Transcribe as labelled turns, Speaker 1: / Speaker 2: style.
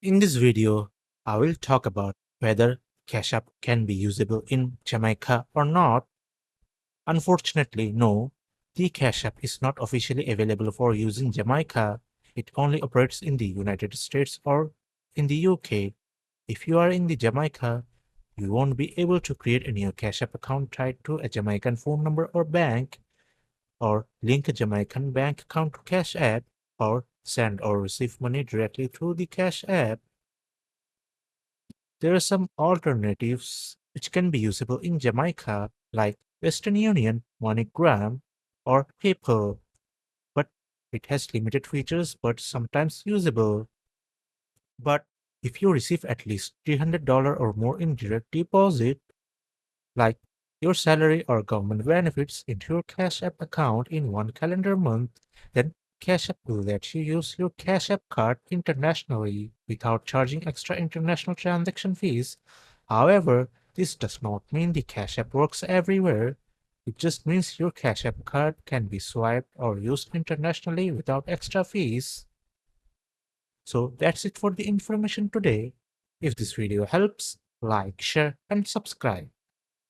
Speaker 1: In this video, I will talk about whether Cash App can be usable in Jamaica or not. Unfortunately, no, the Cash App is not officially available for use in Jamaica. It only operates in the United States or in the UK. If you are in the Jamaica, you won't be able to create a new Cash App account tied to a Jamaican phone number or bank, or link a Jamaican bank account to Cash App, or send or receive money directly through the Cash App. There are some alternatives which can be usable in Jamaica, like Western Union, MoneyGram, or PayPal, but it has limited features but sometimes usable. But if you receive at least $300 or more in direct deposit, like your salary or government benefits, into your Cash App account in one calendar month, then Cash App will let you use your Cash App card internationally without charging extra international transaction fees. However, this does not mean the Cash App works everywhere. It just means your Cash App card can be swiped or used internationally without extra fees. So that's it for the information today. If this video helps, like, share, and subscribe.